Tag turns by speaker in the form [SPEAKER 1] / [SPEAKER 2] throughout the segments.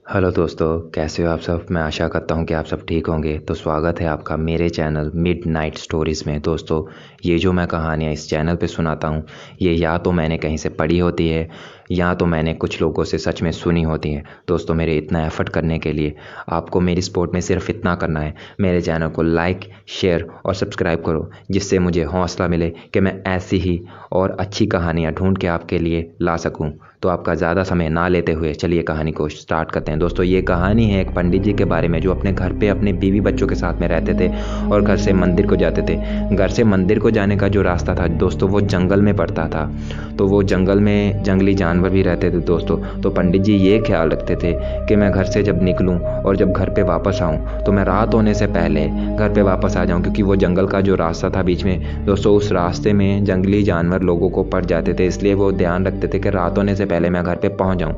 [SPEAKER 1] Hello दोस्तों, कैसे हो आप सब। मैं आशा करता हूँ कि आप सब ठीक होंगे। तो स्वागत है आपका मेरे चैनल मिडनाइट स्टोरीज़ में। दोस्तों, ये जो मैं कहानियाँ इस चैनल पे सुनाता हूँ, ये या तो मैंने कहीं से पढ़ी होती है या तो मैंने कुछ लोगों से सच में सुनी होती हैं। दोस्तों, मेरे इतना एफ़र्ट करने के लिए आपको मेरी सपोर्ट में सिर्फ इतना करना है, मेरे चैनल को लाइक, शेयर और सब्सक्राइब करो, जिससे मुझे हौसला मिले कि मैं ऐसी ही और अच्छी कहानियाँ ढूंढ के आपके लिए ला सकूँ। तो आपका ज़्यादा समय ना लेते हुए चलिए कहानी को स्टार्ट करते हैं। दोस्तों, ये कहानी है एक पंडित जी के बारे में जो अपने घर पे अपने बीवी बच्चों के साथ में रहते थे और घर से मंदिर को जाते थे। घर से मंदिर को जाने का जो रास्ता था दोस्तों, वो जंगल में पड़ता था। तो वो जंगल में जंगली जानवर भी रहते थे दोस्तों। तो पंडित जी ये ख्याल रखते थे कि मैं घर से जब निकलूं और जब घर पे वापस आऊं तो मैं रात होने से पहले घर पे वापस आ जाऊं, क्योंकि वो जंगल का जो रास्ता था बीच में दोस्तों, उस रास्ते में जंगली जानवर लोगों को पड़ जाते थे। इसलिए वो ध्यान रखते थे कि रात होने से पहले मैं घर पे पहुंच जाऊं।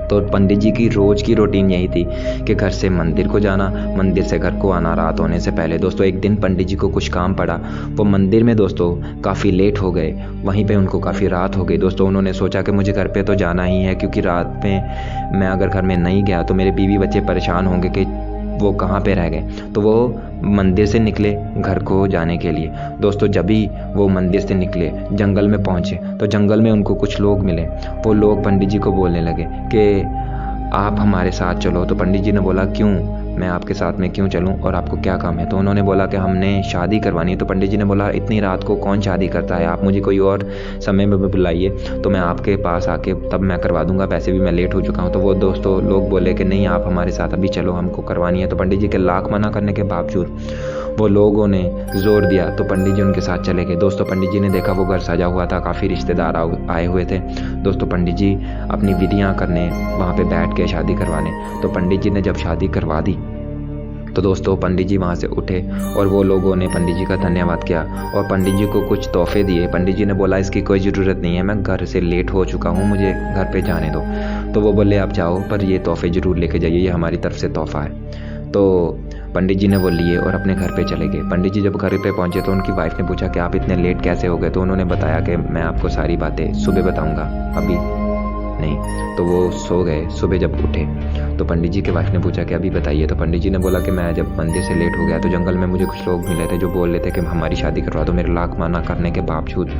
[SPEAKER 1] तो पंडित जी की रोज़ की रूटीन यही थी कि घर से मंदिर को जाना, मंदिर से घर को आना रात होने से पहले। दोस्तों, एक दिन पंडित जी को कुछ काम पड़ा। वो मंदिर में दोस्तों काफ़ी लेट हो गए, वहीं पे उनको काफ़ी रात हो गई। दोस्तों, उन्होंने सोचा कि मुझे घर पे तो जाना ही है, क्योंकि रात में मैं अगर घर में नहीं गया तो मेरे बीवी बच्चे परेशान होंगे कि वो कहाँ पे रह गए। तो वो मंदिर से निकले घर को जाने के लिए। दोस्तों, जब भी वो मंदिर से निकले जंगल में पहुँचे तो जंगल में उनको कुछ लोग मिले। वो लोग पंडित जी को बोलने लगे कि आप हमारे साथ चलो। तो पंडित जी ने बोला, क्यों, मैं आपके साथ में क्यों चलूं और आपको क्या काम है। तो उन्होंने बोला कि हमने शादी करवानी है। तो पंडित जी ने बोला, इतनी रात को कौन शादी करता है, आप मुझे कोई और समय में बुलाइए तो मैं आपके पास आके तब मैं करवा दूंगा, वैसे भी मैं लेट हो चुका हूँ। तो वो दोस्तों लोग बोले कि नहीं, आप हमारे साथ अभी चलो, हमको करवानी है। तो पंडित जी के लाख मना करने के बावजूद वो लोगों ने जोर दिया तो पंडित जी उनके साथ चले गए। दोस्तों, पंडित जी ने देखा वो घर सजा हुआ था, काफ़ी रिश्तेदार आए हुए थे। दोस्तों, पंडित जी अपनी विधियां करने वहाँ पे बैठ के शादी करवाने। तो पंडित जी ने जब शादी करवा दी तो दोस्तों पंडित जी वहाँ से उठे और वो लोगों ने पंडित जी का धन्यवाद किया और पंडित जी को कुछ तोहफे दिए। पंडित जी ने बोला, इसकी कोई ज़रूरत नहीं है, मैं घर से लेट हो चुका हूँ, मुझे घर पे जाने दो। तो वो बोले, आप जाओ, पर ये तोहफे ज़रूर लेके जाइए, ये हमारी तरफ से तोहफा है। तो पंडित जी ने वो लिए और अपने घर पे चले गए। पंडित जी जब घर पे पहुंचे तो उनकी वाइफ ने पूछा कि आप इतने लेट कैसे हो गए। तो उन्होंने बताया कि मैं आपको सारी बातें सुबह बताऊंगा, अभी नहीं। तो वो सो गए। सुबह जब उठे तो पंडित जी के वाइफ ने पूछा कि अभी बताइए। तो पंडित जी ने बोला कि मैं जब मंदिर से लेट हो गया तो जंगल में मुझे कुछ लोग मिले थे जो बोल रहे थे कि हमारी शादी करवा दो। मेरे लाख मना करने के बावजूद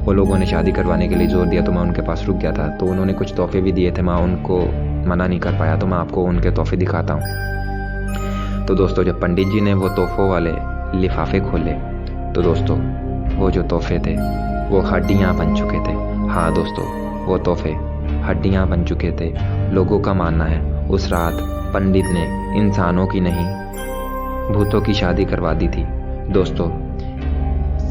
[SPEAKER 1] वो लोगों ने शादी करवाने के लिए जोर दिया, तो मैं उनके पास रुक गया था। तो उन्होंने कुछ तोहफे भी दिए थे, मैं उनको मना नहीं कर पाया। तो मैं आपको उनके तोहफे दिखाता हूँ। तो दोस्तों, जब पंडित जी ने वो तोहफों वाले लिफाफे खोले तो दोस्तों वो जो तोहफे थे वो हड्डियाँ बन चुके थे। हाँ दोस्तों, वो तोहफे हड्डियाँ बन चुके थे। लोगों का मानना है उस रात पंडित ने इंसानों की नहीं, भूतों की शादी करवा दी थी। दोस्तों,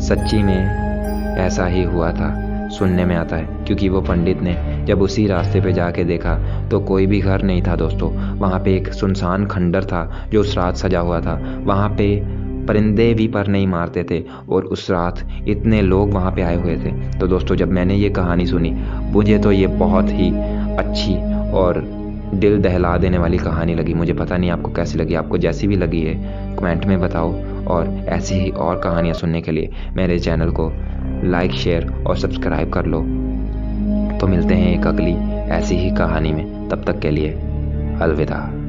[SPEAKER 1] सच्ची में ऐसा ही हुआ था, सुनने में आता है, क्योंकि वो पंडित ने जब उसी रास्ते पे जाके देखा तो कोई भी घर नहीं था दोस्तों। वहाँ पे एक सुनसान खंडर था जो उस रात सजा हुआ था। वहाँ पे परिंदे भी पर नहीं मारते थे और उस रात इतने लोग वहाँ पे आए हुए थे। तो दोस्तों, जब मैंने ये कहानी सुनी, मुझे तो ये बहुत ही अच्छी और दिल दहला देने वाली कहानी लगी। मुझे पता नहीं आपको कैसी लगी। आपको जैसी भी लगी है कमेंट में बताओ, और ऐसी ही और कहानियाँ सुनने के लिए मेरे चैनल को लाइक, शेयर और सब्सक्राइब कर लो। तो मिलते हैं एक अगली ऐसी ही कहानी में, तब तक के लिए अलविदा।